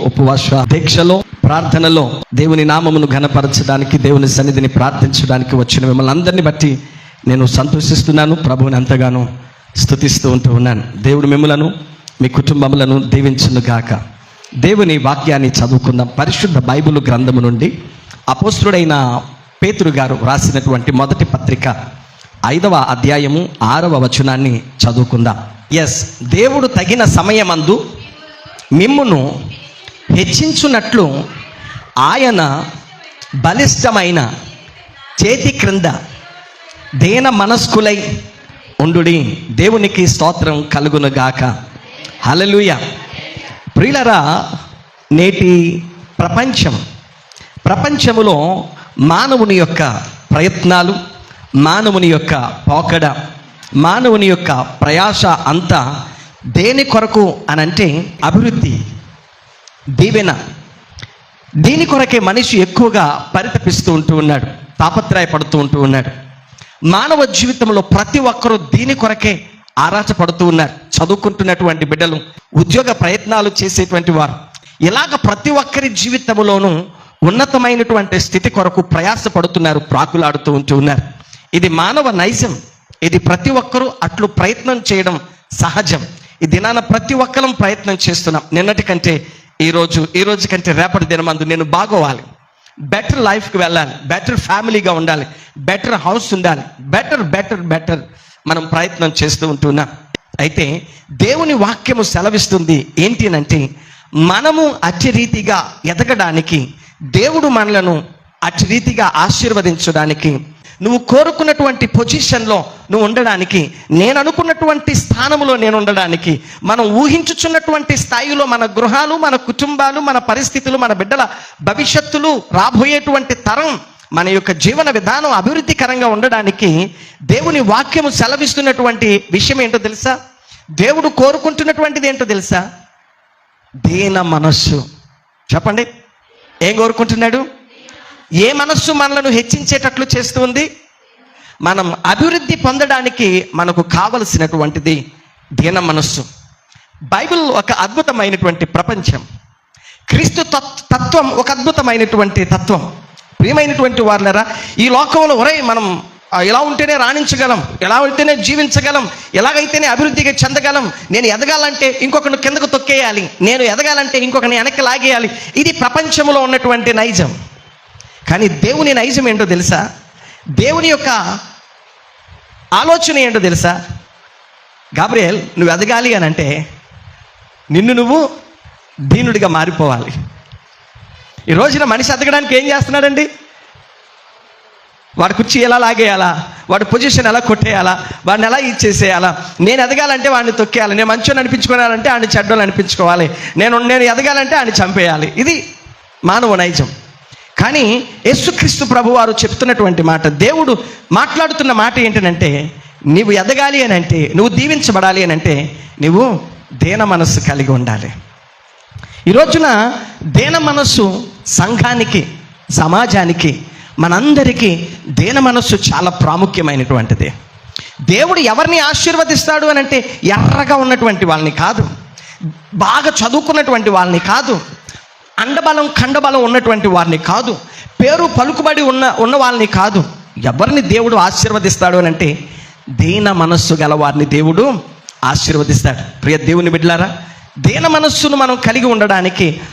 ఉపవాస దీక్షలో, ప్రార్థనలో దేవుని నామమును ఘనపరచడానికి, దేవుని సన్నిధిని ప్రార్థించడానికి వచ్చిన మిమ్మల్ని అందరినీ బట్టి నేను సంతోషిస్తున్నాను. ప్రభువుని ఎంతగానో స్తుతిస్తూ ఉన్నాను. దేవుడు మిమ్మలను, మీ కుటుంబములను దీవించును గాక. దేవుని వాక్యాన్ని చదువుకుందాం. పరిశుద్ధ బైబిల్ గ్రంథము నుండి అపోస్తుడైన పేతురు గారు రాసినటువంటి మొదటి పత్రిక 5వ అధ్యాయము 6వ వచనాన్ని చదువుకుందాం. దేవుడు తగిన సమయమందు మిమ్మును హెచ్చించున్నట్లు ఆయన బలిష్టమైన చేతి క్రింద దేన మనస్కులై ఉండుడి. దేవునికి స్తోత్రం కలుగునుగాక. హల్లెలూయా. ప్రియులరా, నేటి ప్రపంచములో మానవుని యొక్క ప్రయత్నాలు, మానవుని యొక్క పోకడ, మానవుని యొక్క ప్రయాస అంతా దేని కొరకు అనంటే అభివృద్ధి, దీవెన. దీని కొరకే మనిషి ఎక్కువగా పరితపిస్తూ ఉన్నాడు, తాపత్రయపడుతూ ఉన్నాడు. మానవ జీవితంలో ప్రతి ఒక్కరూ దీని కొరకే ఆరాటపడుతూ ఉన్నారు. చదువుకుంటున్నటువంటి బిడ్డలు, ఉద్యోగ ప్రయత్నాలు చేసేటువంటి వారు, ఇలాగ ప్రతి ఒక్కరి జీవితంలోనూ ఉన్నతమైనటువంటి స్థితి కొరకు ప్రయాసపడుతున్నారు, ప్రాకులాడుతూ ఉన్నారు. ఇది మానవ నైజం. ఇది ప్రతి ఒక్కరూ అట్లు ప్రయత్నం చేయడం సహజం. ఈ దినాన ప్రతి ఒక్కరం ప్రయత్నం చేస్తున్నాం. నిన్నటి కంటే ఈ రోజు కంటే రేపటి దినమందు నేను బాగోవాలి, బెటర్ లైఫ్కి వెళ్ళాలి, బెటర్ ఫ్యామిలీగా ఉండాలి, బెటర్ హౌస్ ఉండాలి, బెటర్ మనం ప్రయత్నం చేస్తూ ఉంటున్నాం. అయితే దేవుని వాక్యము సెలవిస్తుంది ఏంటి అంటే, మనము అట్టి రీతిగా ఎదగడానికి, దేవుడు మనలను అట్టి రీతిగా ఆశీర్వదించడానికి, నువ్వు కోరుకున్నటువంటి పొజిషన్లో నువ్వు ఉండడానికి, నేను అనుకున్నటువంటి స్థానంలో నేను ఉండడానికి, మనం ఊహించుచున్నటువంటి స్థాయిలో మన గృహాలు, మన కుటుంబాలు, మన పరిస్థితులు, మన బిడ్డల భవిష్యత్తులు, రాబోయేటువంటి తరం, మన యొక్క జీవన విధానం అభివృద్ధికరంగా ఉండడానికి దేవుని వాక్యము సెలవిస్తున్నటువంటి విషయం ఏంటో తెలుసా? దేవుడు కోరుకుంటున్నటువంటిది ఏంటో తెలుసా? దీన మనస్సు. చెప్పండి, ఏం కోరుకుంటున్నాడు? ఏ మనస్సు మనలను హెచ్చించేటట్లు చేస్తుంది? మనం అభివృద్ధి పొందడానికి మనకు కావలసినటువంటిది దీన మనస్సు. బైబిల్ ఒక అద్భుతమైనటువంటి ప్రపంచం. క్రీస్తు తత్వం ఒక అద్భుతమైనటువంటి తత్వం. ప్రియమైనటువంటి వారులారా, ఈ లోకంలో మనం ఎలా ఉంటేనే రాణించగలం, ఎలా ఉంటేనే జీవించగలం, ఎలాగైతేనే అభివృద్ధిగా చెందగలం, నేను ఎదగాలంటే ఇంకొకరిని కిందకు తొక్కేయాలి, నేను ఎదగాలంటే ఇంకొకరిని వెనక్కి లాగేయాలి, ఇది ప్రపంచంలో ఉన్నటువంటి నైజం. కానీ దేవుని నైజం ఏంటో తెలుసా? దేవుని యొక్క ఆలోచన ఏంటో తెలుసా? గాబ్రియల్, నువ్వు ఎదగాలి అని అంటే నువ్వు దీనుడిగా మారిపోవాలి. ఈ రోజున మనిషి ఎదగడానికి ఏం చేస్తున్నాడండి? వాడి కుర్చీ ఎలా లాగేయాలా, వాడి పొజిషన్ ఎలా కొట్టేయాలా, వాడిని ఎలా ఇచ్చేసేయాలా, నేను ఎదగాలంటే వాడిని తొక్కేయాలి, నేను మంచోని అనిపించుకోవాలంటే వాడిని చెడ్డోళ్ళు అనిపించుకోవాలి, నేను ఎదగాలంటే వాడిని చంపేయాలి. ఇది మానవ నైజం. కానీ యేసుక్రీస్తు ప్రభువారు చెప్తున్నటువంటి మాట, దేవుడు మాట్లాడుతున్న మాట ఏంటంటే, నీవు ఎదగాలి అని అంటే, నువ్వు దీవించబడాలి అని అంటే నువ్వు దీన మనస్సు కలిగి ఉండాలి. ఈ రోజున దీన మనస్సు సంఘానికి, సమాజానికి, మనందరికీ దీన మనస్సు చాలా ప్రాముఖ్యమైనటువంటిది. దేవుడు ఎవరిని ఆశీర్వదిస్తాడు అని అంటే ఎర్రగా ఉన్నటువంటి వాళ్ళని కాదు, బాగా చదువుకున్నటువంటి వాళ్ళని కాదు, అండబలం ఖండబలం ఉన్నటువంటి వారిని కాదు, పేరు పలుకుబడి ఉన్న వాళ్ళని కాదు. ఎవరిని దేవుడు ఆశీర్వదిస్తాడు అని అంటే దీన మనస్సు గల వారిని దేవుడు ఆశీర్వదిస్తాడు. ప్రియ దేవుని బిడ్డలారా, దీన మనస్సును మనం కలిగి ఉండడానికి